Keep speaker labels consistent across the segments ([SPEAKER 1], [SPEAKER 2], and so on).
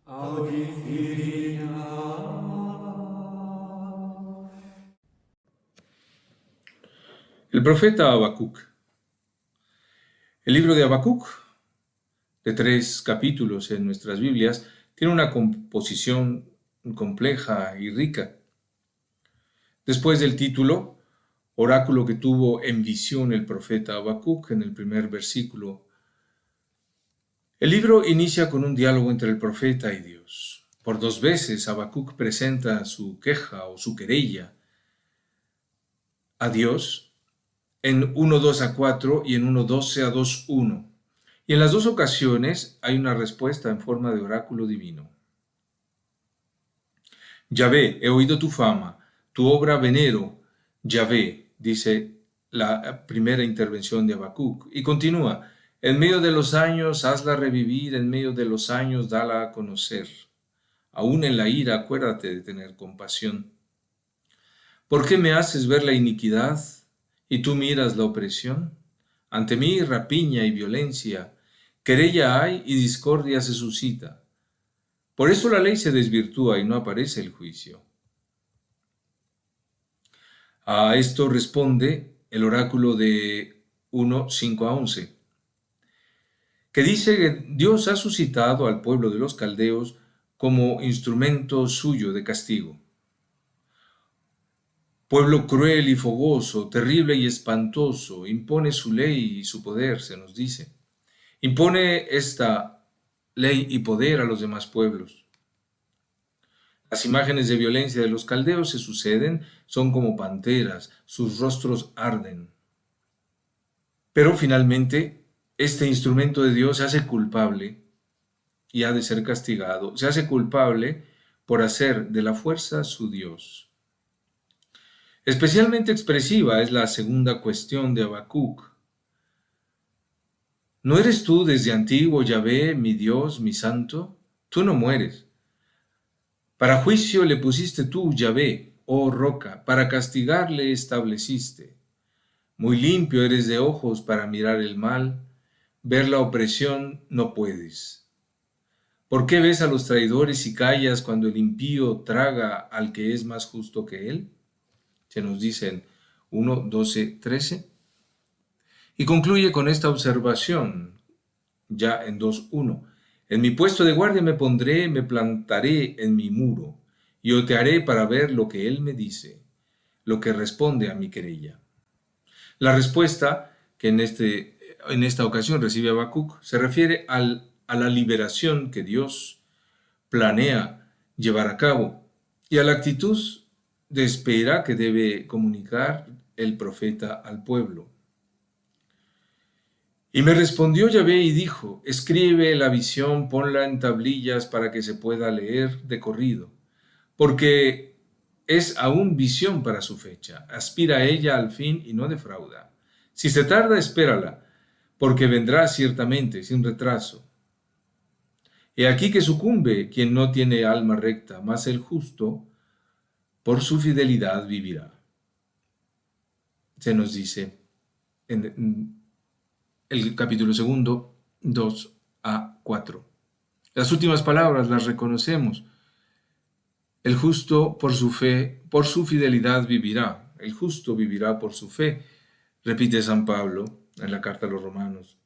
[SPEAKER 1] El profeta Habacuc. El libro de Habacuc, de 3 capítulos en nuestras Biblias, tiene una composición compleja y rica. Después del título, oráculo que tuvo en visión el profeta Habacuc, en el primer versículo, el libro inicia con un diálogo entre el profeta y Dios. Por 2 veces Habacuc presenta su queja o su querella a Dios en 1:2-4 y en 1:12-2:1. Y en las 2 ocasiones hay una respuesta en forma de oráculo divino. Yahvé, he oído tu fama, tu obra venero. Yahvé, dice la primera intervención de Habacuc. Y continúa, en medio de los años hazla revivir, en medio de los años dala a conocer. Aún en la ira acuérdate de tener compasión. ¿Por qué me haces ver la iniquidad y tú miras la opresión? Ante mí rapiña y violencia, querella hay y discordia se suscita. Por eso la ley se desvirtúa y no aparece el juicio. A esto responde el oráculo de 1:5-11, que dice que Dios ha suscitado al pueblo de los caldeos como instrumento suyo de castigo. Pueblo cruel y fogoso, terrible y espantoso, impone su ley y su poder, se nos dice. Impone esta ley y poder a los demás pueblos. Las imágenes de violencia de los caldeos se suceden, son como panteras, sus rostros arden. Pero finalmente, este instrumento de Dios se hace culpable y ha de ser castigado. Se hace culpable por hacer de la fuerza su Dios. Especialmente expresiva es la segunda cuestión de Habacuc. ¿No eres tú desde antiguo, Yahvé, mi Dios, mi santo? Tú no mueres. Para juicio le pusiste tú, Yahvé, oh roca, para castigar le estableciste. Muy limpio eres de ojos para mirar el mal, ver la opresión no puedes. ¿Por qué ves a los traidores y callas cuando el impío traga al que es más justo que él? Se nos dice en 1:12-13. Y concluye con esta observación, ya en 2:1. En mi puesto de guardia me pondré, me plantaré en mi muro, y otearé para ver lo que él me dice, lo que responde a mi querella. La respuesta que en esta ocasión recibe Habacuc se refiere a la liberación que Dios planea llevar a cabo y a la actitud de espera que debe comunicar el profeta al pueblo. Y me respondió Yahvé y dijo, escribe la visión, ponla en tablillas para que se pueda leer de corrido, porque es aún visión para su fecha, aspira a ella al fin y no defrauda. Si se tarda, espérala, porque vendrá ciertamente, sin retraso. He aquí que sucumbe quien no tiene alma recta, mas el justo por su fidelidad vivirá. Se nos dice en el capítulo 2, 2-4. Las últimas palabras las reconocemos. El justo por su fe, por su fidelidad vivirá. El justo vivirá por su fe, repite San Pablo en la carta a los Romanos.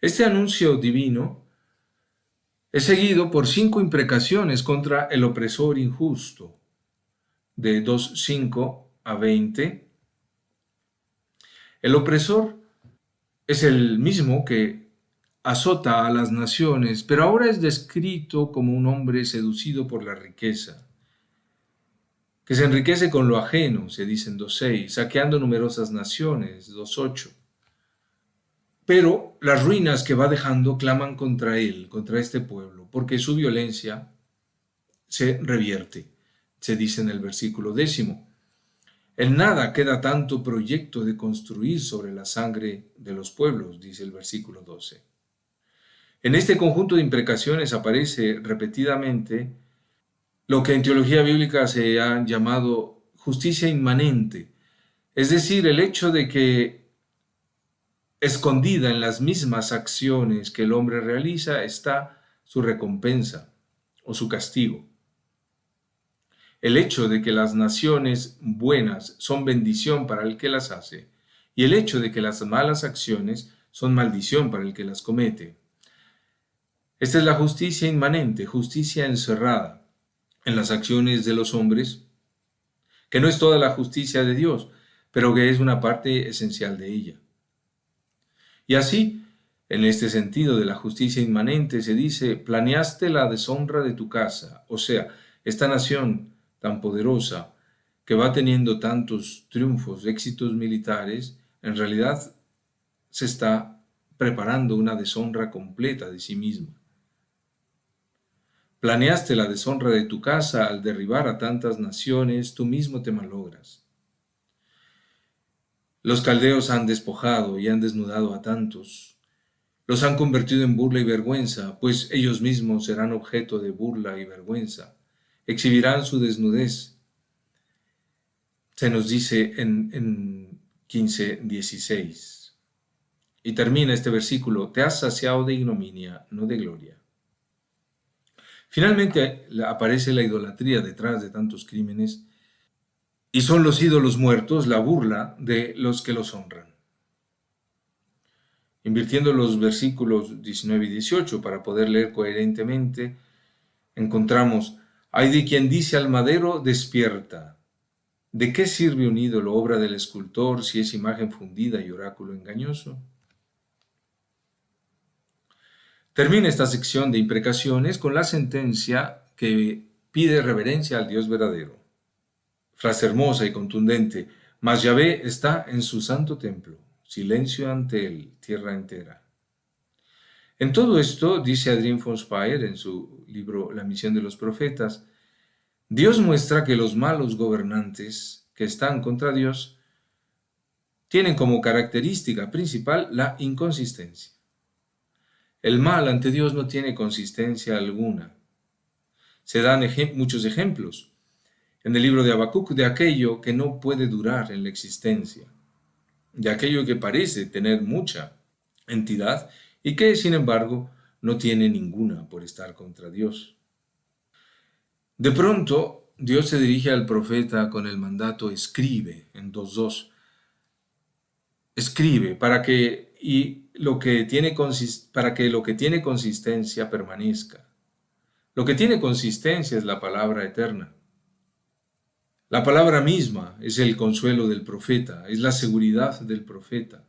[SPEAKER 1] Este anuncio divino es seguido por 5 imprecaciones contra el opresor injusto, de 2:5-20. El opresor es el mismo que azota a las naciones, pero ahora es descrito como un hombre seducido por la riqueza, que se enriquece con lo ajeno, se dice en 2:6, saqueando numerosas naciones, 2:8. Pero las ruinas que va dejando claman contra él, contra este pueblo, porque su violencia se revierte, se dice en el versículo 10. En nada queda tanto proyecto de construir sobre la sangre de los pueblos, dice el versículo 12. En este conjunto de imprecaciones aparece repetidamente lo que en teología bíblica se ha llamado justicia inmanente, es decir, el hecho de que escondida en las mismas acciones que el hombre realiza está su recompensa o su castigo. El hecho de que las naciones buenas son bendición para el que las hace, y el hecho de que las malas acciones son maldición para el que las comete. Esta es la justicia inmanente, justicia encerrada en las acciones de los hombres, que no es toda la justicia de Dios, pero que es una parte esencial de ella. Y así, en este sentido de la justicia inmanente, se dice: planeaste la deshonra de tu casa. O sea, esta nación tan poderosa, que va teniendo tantos triunfos, éxitos militares, en realidad se está preparando una deshonra completa de sí misma. Planeaste la deshonra de tu casa al derribar a tantas naciones, tú mismo te malogras. Los caldeos han despojado y han desnudado a tantos. Los han convertido en burla y vergüenza, pues ellos mismos serán objeto de burla y vergüenza. Exhibirán su desnudez. Se nos dice en 15:16. Y termina este versículo: te has saciado de ignominia, no de gloria. Finalmente aparece la idolatría detrás de tantos crímenes, y son los ídolos muertos la burla de los que los honran. Invirtiendo los versículos 19 y 18 para poder leer coherentemente, encontramos: hay de quien dice al madero, despierta. ¿De qué sirve un ídolo, obra del escultor, si es imagen fundida y oráculo engañoso? Termina esta sección de imprecaciones con la sentencia que pide reverencia al Dios verdadero. Frase hermosa y contundente: mas Yahvé está en su santo templo, silencio ante él, tierra entera. En todo esto, dice Adrien von Speyer en su libro La misión de los profetas, Dios muestra que los malos gobernantes que están contra Dios tienen como característica principal la inconsistencia. El mal ante Dios no tiene consistencia alguna. Se dan muchos ejemplos en el libro de Habacuc de aquello que no puede durar en la existencia, de aquello que parece tener mucha entidad y que, sin embargo, no tiene ninguna por estar contra Dios. De pronto, Dios se dirige al profeta con el mandato: escribe, en 2:2. Escribe para que lo que tiene consistencia permanezca. Lo que tiene consistencia es la palabra eterna. La palabra misma es el consuelo del profeta, es la seguridad del profeta,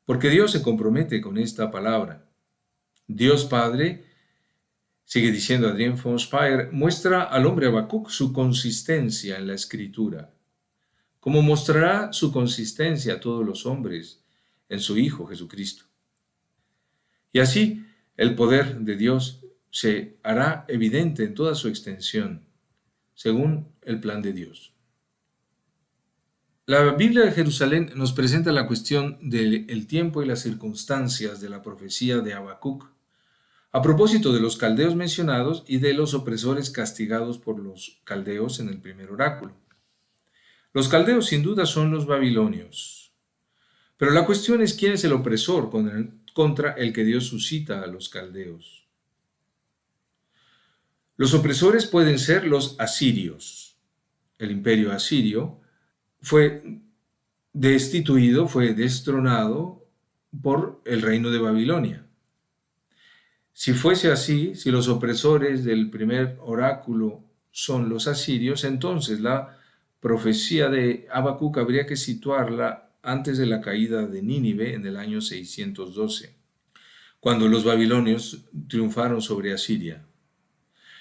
[SPEAKER 1] porque Dios se compromete con esta palabra. Dios Padre, sigue diciendo Adrien von Speyer, muestra al hombre Habacuc su consistencia en la Escritura, como mostrará su consistencia a todos los hombres en su Hijo Jesucristo. Y así el poder de Dios se hará evidente en toda su extensión, según el plan de Dios. La Biblia de Jerusalén nos presenta la cuestión del tiempo y las circunstancias de la profecía de Habacuc, a propósito de los caldeos mencionados y de los opresores castigados por los caldeos en el primer oráculo. Los caldeos sin duda son los babilonios, pero la cuestión es quién es el opresor contra el que Dios suscita a los caldeos. Los opresores pueden ser los asirios. El imperio asirio fue destituido, fue destronado por el reino de Babilonia. Si fuese así, si los opresores del primer oráculo son los asirios, entonces la profecía de Habacuc habría que situarla antes de la caída de Nínive en el año 612, cuando los babilonios triunfaron sobre Asiria.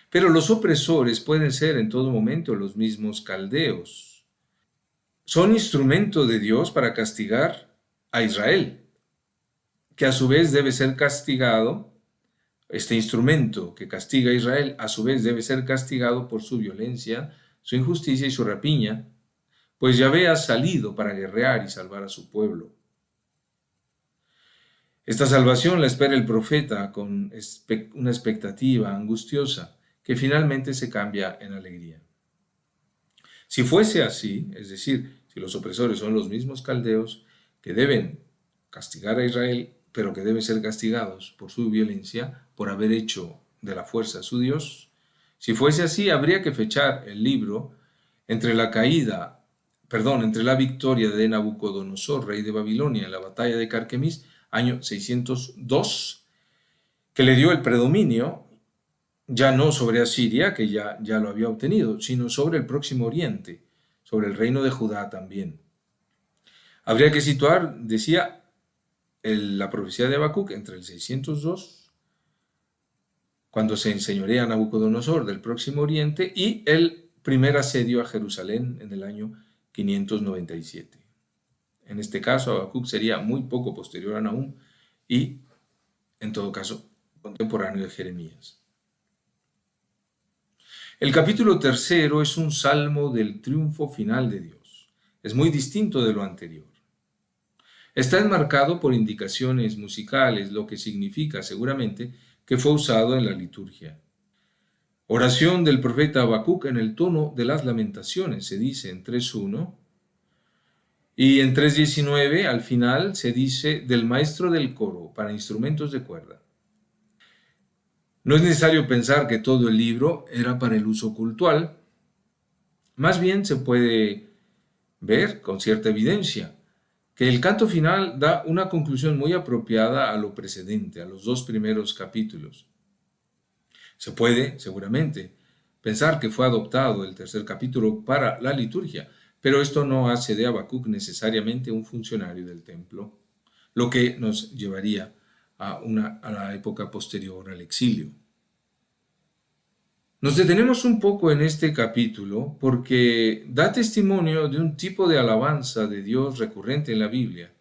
[SPEAKER 1] Pero los opresores pueden ser en todo momento los mismos caldeos. Son instrumento de Dios para castigar a Israel, que a su vez debe ser castigado. Este instrumento que castiga a Israel, a su vez, debe ser castigado por su violencia, su injusticia y su rapiña, pues Yahvé ha salido para guerrear y salvar a su pueblo. Esta salvación la espera el profeta con una expectativa angustiosa que finalmente se cambia en alegría. Si fuese así, es decir, si los opresores son los mismos caldeos que deben castigar a Israel, pero que deben ser castigados por su violencia, por haber hecho de la fuerza a su Dios. Si fuese así, habría que fechar el libro entre entre la victoria de Nabucodonosor, rey de Babilonia, en la batalla de Carquemis, año 602, que le dio el predominio, ya no sobre Asiria, que ya lo había obtenido, sino sobre el próximo oriente, sobre el reino de Judá también. Habría que situar, decía, la profecía de Habacuc entre el 602, cuando se enseñorea Nabucodonosor del próximo oriente, y el primer asedio a Jerusalén en el año 597. En este caso, Habacuc sería muy poco posterior a Nahum y, en todo caso, contemporáneo de Jeremías. El capítulo 3 es un salmo del triunfo final de Dios. Es muy distinto de lo anterior. Está enmarcado por indicaciones musicales, lo que significa seguramente que fue usado en la liturgia. Oración del profeta Habacuc en el tono de las lamentaciones, se dice en 3.1, y en 3.19 al final se dice del maestro del coro para instrumentos de cuerda. No es necesario pensar que todo el libro era para el uso cultual, más bien se puede ver con cierta evidencia que el canto final da una conclusión muy apropiada a lo precedente, a los 2 primeros capítulos. Se puede, seguramente, pensar que fue adoptado el 3er capítulo para la liturgia, pero esto no hace de Habacuc necesariamente un funcionario del templo, lo que nos llevaría a la época posterior al exilio. Nos detenemos un poco en este capítulo porque da testimonio de un tipo de alabanza de Dios recurrente en la Biblia,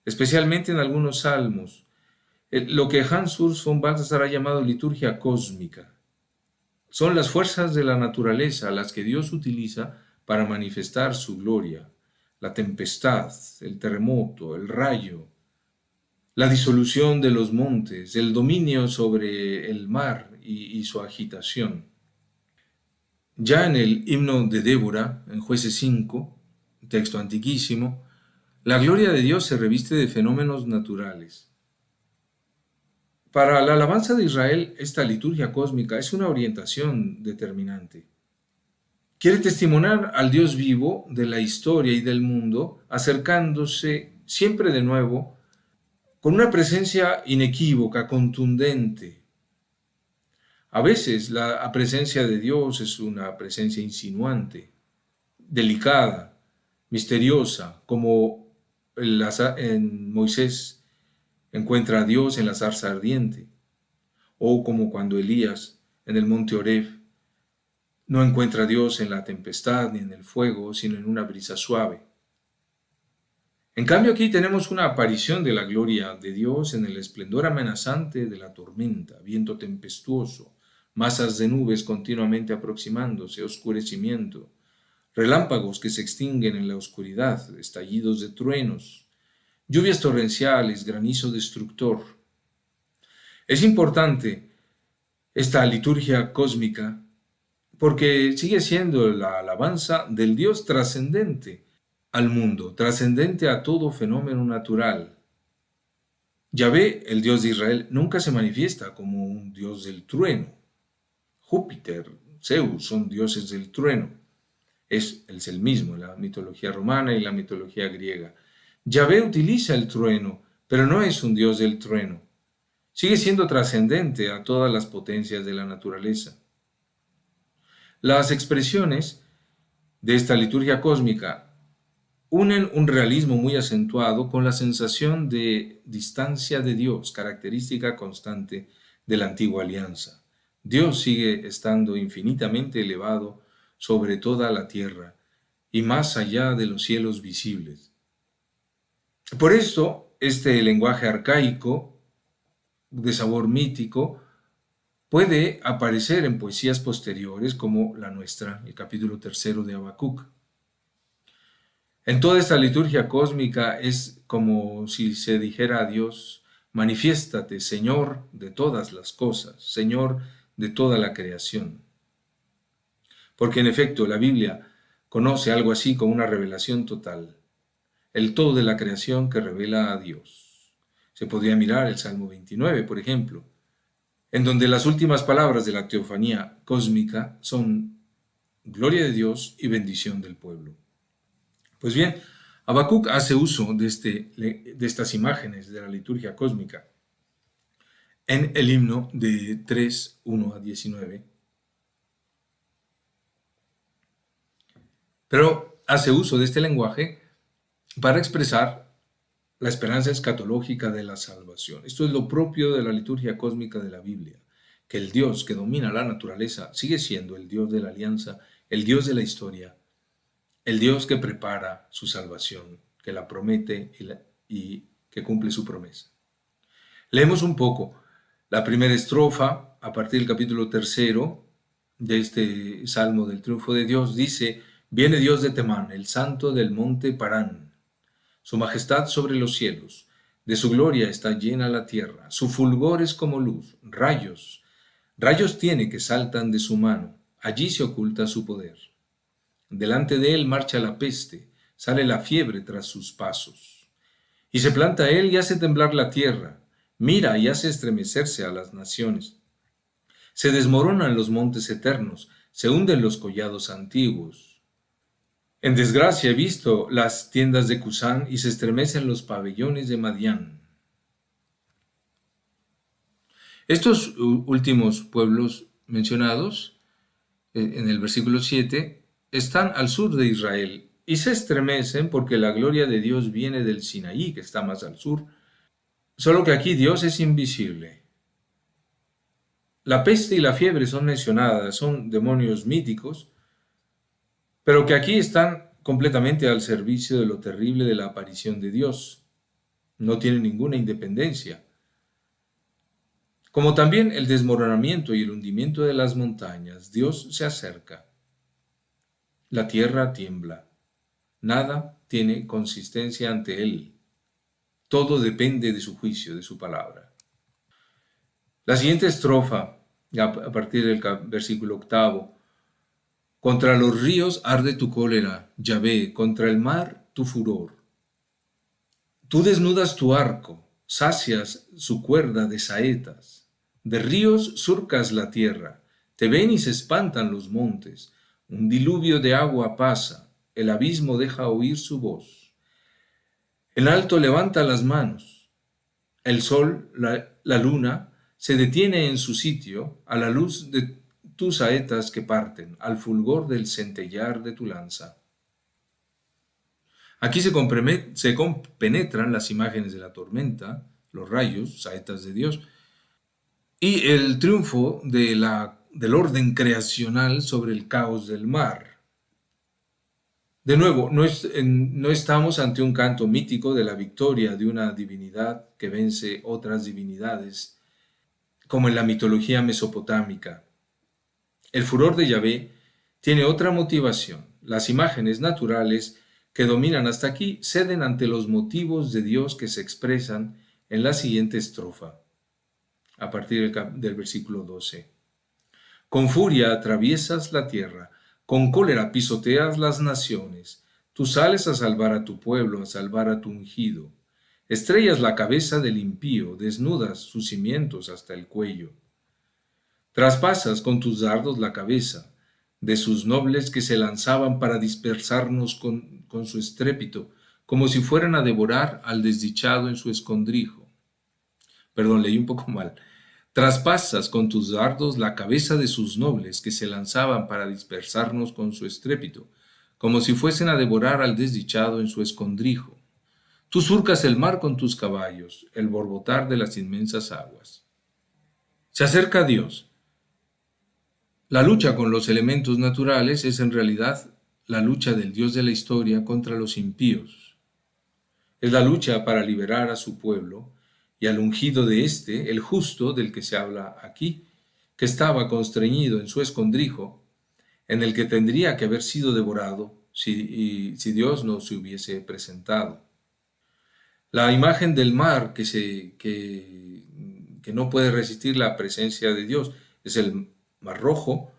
[SPEAKER 1] especialmente en algunos salmos, lo que Hans Urs von Balthasar ha llamado liturgia cósmica. Son las fuerzas de la naturaleza las que Dios utiliza para manifestar su gloria: la tempestad, el terremoto, el rayo, la disolución de los montes, el dominio sobre el mar y su agitación. Ya en el himno de Débora, en Jueces 5, texto antiquísimo, la gloria de Dios se reviste de fenómenos naturales. Para la alabanza de Israel, esta liturgia cósmica es una orientación determinante. Quiere testimoniar al Dios vivo de la historia y del mundo, acercándose siempre de nuevo con una presencia inequívoca, contundente. A veces la presencia de Dios es una presencia insinuante, delicada, misteriosa, como en Moisés encuentra a Dios en la zarza ardiente, o como cuando Elías en el monte Horeb no encuentra a Dios en la tempestad ni en el fuego, sino en una brisa suave. En cambio, aquí tenemos una aparición de la gloria de Dios en el esplendor amenazante de la tormenta, viento tempestuoso, masas de nubes continuamente aproximándose, oscurecimiento, relámpagos que se extinguen en la oscuridad, estallidos de truenos, lluvias torrenciales, granizo destructor. Es importante esta liturgia cósmica porque sigue siendo la alabanza del Dios trascendente al mundo, trascendente a todo fenómeno natural. Yahvé, el Dios de Israel, nunca se manifiesta como un Dios del trueno. Júpiter, Zeus son dioses del trueno. Es el mismo en la mitología romana y la mitología griega. Yahvé utiliza el trueno, pero no es un Dios del trueno. Sigue siendo trascendente a todas las potencias de la naturaleza. Las expresiones de esta liturgia cósmica unen un realismo muy acentuado con la sensación de distancia de Dios, característica constante de la antigua alianza. Dios sigue estando infinitamente elevado sobre toda la tierra y más allá de los cielos visibles. Por esto, este lenguaje arcaico, de sabor mítico, puede aparecer en poesías posteriores como la nuestra, el capítulo 3 de Habacuc. En toda esta liturgia cósmica es como si se dijera a Dios: manifiéstate, Señor de todas las cosas, Señor de toda la creación. Porque en efecto la Biblia conoce algo así como una revelación total, el todo de la creación que revela a Dios. Se podría mirar el Salmo 29, por ejemplo. en donde las últimas palabras de la teofanía cósmica son gloria de Dios y bendición del pueblo. Pues bien, Habacuc hace uso de estas imágenes de la liturgia cósmica en el himno de 3, 1 a 19. Pero hace uso de este lenguaje para expresar la esperanza escatológica de la salvación. Esto es lo propio de la liturgia cósmica de la Biblia, que el Dios que domina la naturaleza sigue siendo el Dios de la alianza, el Dios de la historia, el Dios que prepara su salvación, que la promete y que cumple su promesa. Leemos un poco la primera estrofa a partir del capítulo 3 de este Salmo del Triunfo de Dios. Dice: viene Dios de Temán, el santo del monte Parán, su majestad sobre los cielos, de su gloria está llena la tierra, su fulgor es como luz, rayos, rayos tiene que saltan de su mano, allí se oculta su poder. Delante de él marcha la peste, sale la fiebre tras sus pasos. Y se planta él y hace temblar la tierra, mira y hace estremecerse a las naciones. Se desmoronan los montes eternos, se hunden los collados antiguos. En desgracia he visto las tiendas de Cusán y se estremecen los pabellones de Madián. Estos últimos pueblos mencionados en el versículo 7 están al sur de Israel y se estremecen porque la gloria de Dios viene del Sinaí, que está más al sur. Solo que aquí Dios es invisible. La peste y la fiebre son mencionadas, son demonios míticos, pero que aquí están completamente al servicio de lo terrible de la aparición de Dios. No tienen ninguna independencia. Como también el desmoronamiento y el hundimiento de las montañas, Dios se acerca. La tierra tiembla. Nada tiene consistencia ante Él. Todo depende de su juicio, de su palabra. La siguiente estrofa, a partir del versículo 8: contra los ríos arde tu cólera, Yahvé, contra el mar tu furor. Tú desnudas tu arco, sacias su cuerda de saetas. De ríos surcas la tierra, te ven y se espantan los montes. Un diluvio de agua pasa, el abismo deja oír su voz. El alto levanta las manos. El sol, la luna, se detiene en su sitio a la luz de tus saetas que parten, al fulgor del centellar de tu lanza. Aquí se compenetran las imágenes de la tormenta, los rayos, saetas de Dios, y el triunfo del orden creacional sobre el caos del mar. De nuevo, no estamos ante un canto mítico de la victoria de una divinidad que vence otras divinidades, como en la mitología mesopotámica. El furor de Yahvé tiene otra motivación. Las imágenes naturales que dominan hasta aquí ceden ante los motivos de Dios que se expresan en la siguiente estrofa, a partir del versículo 12. Con furia atraviesas la tierra, con cólera pisoteas las naciones. Tú sales a salvar a tu pueblo, a salvar a tu ungido. Estrellas la cabeza del impío, desnudas sus cimientos hasta el cuello. Traspasas con tus dardos la cabeza de sus nobles que se lanzaban para dispersarnos con su estrépito, como si fueran a devorar al desdichado en su escondrijo. Perdón, leí un poco mal. Traspasas con tus dardos la cabeza de sus nobles que se lanzaban para dispersarnos con su estrépito, como si fuesen a devorar al desdichado en su escondrijo. Tú surcas el mar con tus caballos, el borbotar de las inmensas aguas. Se acerca Dios. La lucha con los elementos naturales es en realidad la lucha del Dios de la historia contra los impíos. Es la lucha para liberar a su pueblo y al ungido de éste, el justo del que se habla aquí, que estaba constreñido en su escondrijo, en el que tendría que haber sido devorado si Dios no se hubiese presentado. La imagen del mar que no puede resistir la presencia de Dios es el Mar Rojo,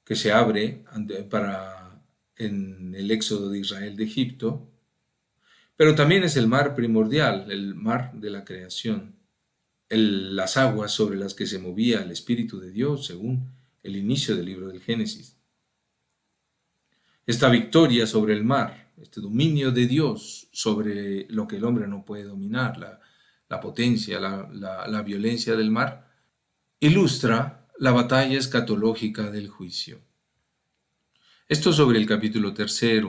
[SPEAKER 1] que se abre en el éxodo de Israel de Egipto, pero también es el mar primordial, el mar de la creación. las aguas sobre las que se movía el Espíritu de Dios, según el inicio del libro del Génesis. Esta victoria sobre el mar, este dominio de Dios sobre lo que el hombre no puede dominar, la potencia, la violencia del mar, ilustra la batalla escatológica del juicio. Esto sobre el capítulo 3.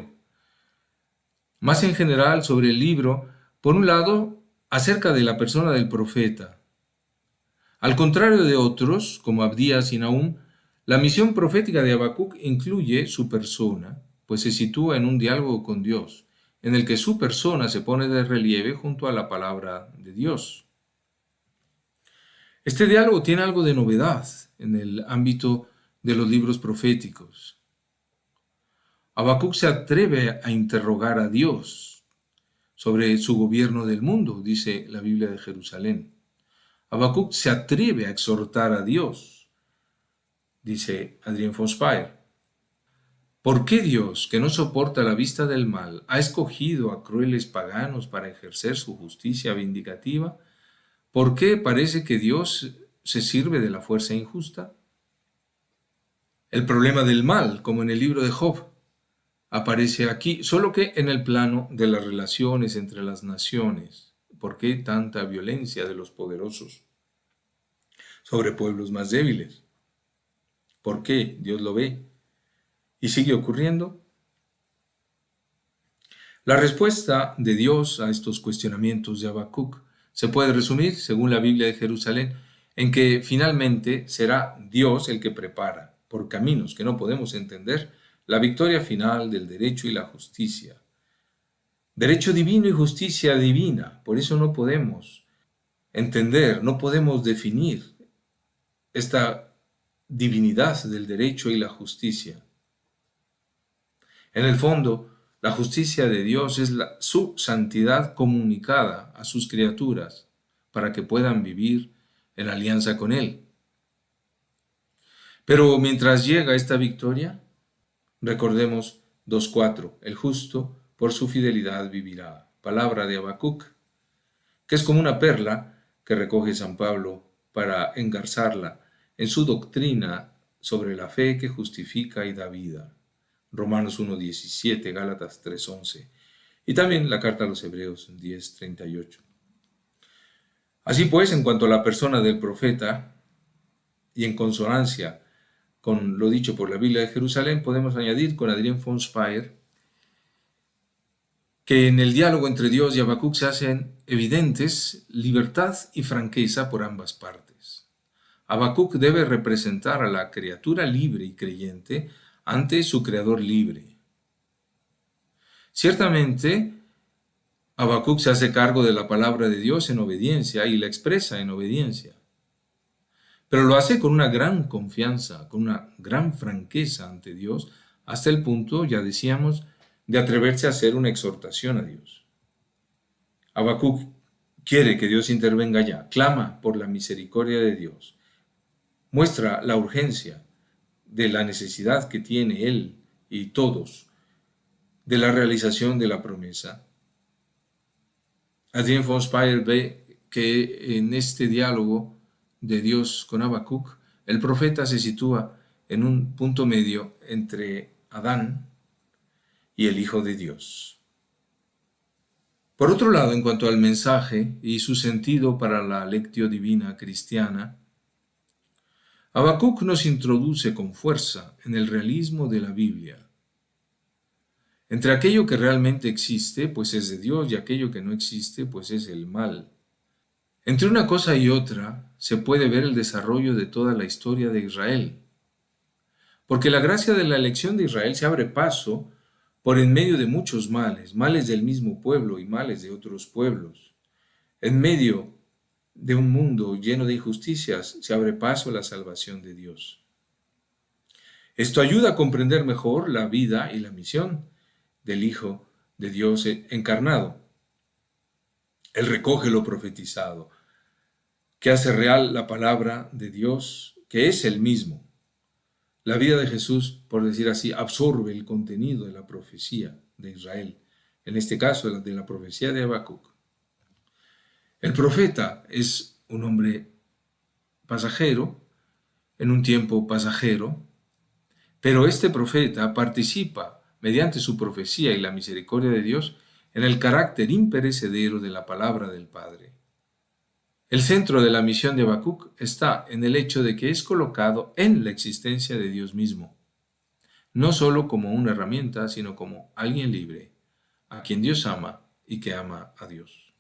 [SPEAKER 1] Más en general sobre el libro, por un lado, acerca de la persona del profeta. Al contrario de otros, como Abdías y Nahum, la misión profética de Habacuc incluye su persona, pues se sitúa en un diálogo con Dios, en el que su persona se pone de relieve junto a la palabra de Dios. Este diálogo tiene algo de novedad en el ámbito de los libros proféticos. Habacuc se atreve a interrogar a Dios sobre su gobierno del mundo, dice la Biblia de Jerusalén. Habacuc se atreve a exhortar a Dios, dice Adrien von Speyer. ¿Por qué Dios, que no soporta la vista del mal, ha escogido a crueles paganos para ejercer su justicia vindicativa? ¿Por qué parece que Dios se sirve de la fuerza injusta? El problema del mal, como en el libro de Job, aparece aquí, solo que en el plano de las relaciones entre las naciones. ¿Por qué tanta violencia de los poderosos sobre pueblos más débiles? ¿Por qué? Dios lo ve. ¿Y sigue ocurriendo? La respuesta de Dios a estos cuestionamientos de Habacuc se puede resumir, según la Biblia de Jerusalén, en que finalmente será Dios el que prepara, por caminos que no podemos entender, la victoria final del derecho y la justicia. Derecho divino y justicia divina, por eso no podemos entender, no podemos definir esta divinidad del derecho y la justicia. En el fondo, la justicia de Dios es su santidad comunicada a sus criaturas para que puedan vivir en alianza con Él. Pero mientras llega esta victoria, recordemos 2:4, el justo por su fidelidad vivirá. Palabra de Habacuc, que es como una perla que recoge San Pablo para engarzarla en su doctrina sobre la fe que justifica y da vida. Romanos 1:17, Gálatas 3:11 y también la carta a los Hebreos 10:38. Así pues, en cuanto a la persona del profeta y en consonancia con lo dicho por la Biblia de Jerusalén, podemos añadir con Adrien von Speyer que en el diálogo entre Dios y Habacuc se hacen evidentes libertad y franqueza por ambas partes. Habacuc debe representar a la criatura libre y creyente ante su creador libre. Ciertamente, Habacuc se hace cargo de la palabra de Dios en obediencia y la expresa en obediencia. Pero lo hace con una gran confianza, con una gran franqueza ante Dios, hasta el punto, ya decíamos, de atreverse a hacer una exhortación a Dios. Habacuc quiere que Dios intervenga ya, clama por la misericordia de Dios, muestra la urgencia de la necesidad que tiene él y todos de la realización de la promesa. Adrien von Speyer ve que en este diálogo de Dios con Habacuc, el profeta se sitúa en un punto medio entre Adán y el Hijo de Dios. Por otro lado, en cuanto al mensaje y su sentido para la lectio divina cristiana, Habacuc nos introduce con fuerza en el realismo de la Biblia. Entre aquello que realmente existe, pues es de Dios, y aquello que no existe, pues es el mal. Entre una cosa y otra se puede ver el desarrollo de toda la historia de Israel. Porque la gracia de la elección de Israel se abre paso por en medio de muchos males, males del mismo pueblo y males de otros pueblos. En medio de un mundo lleno de injusticias se abre paso a la salvación de Dios. Esto ayuda a comprender mejor la vida y la misión del Hijo de Dios encarnado. Él recoge lo profetizado, que hace real la palabra de Dios, que es el mismo. La vida de Jesús, por decir así, absorbe el contenido de la profecía de Israel, en este caso de la profecía de Habacuc. El profeta es un hombre pasajero, en un tiempo pasajero, pero este profeta participa, mediante su profecía y la misericordia de Dios, en el carácter imperecedero de la palabra del Padre. El centro de la misión de Habacuc está en el hecho de que es colocado en la existencia de Dios mismo, no solo como una herramienta, sino como alguien libre, a quien Dios ama y que ama a Dios.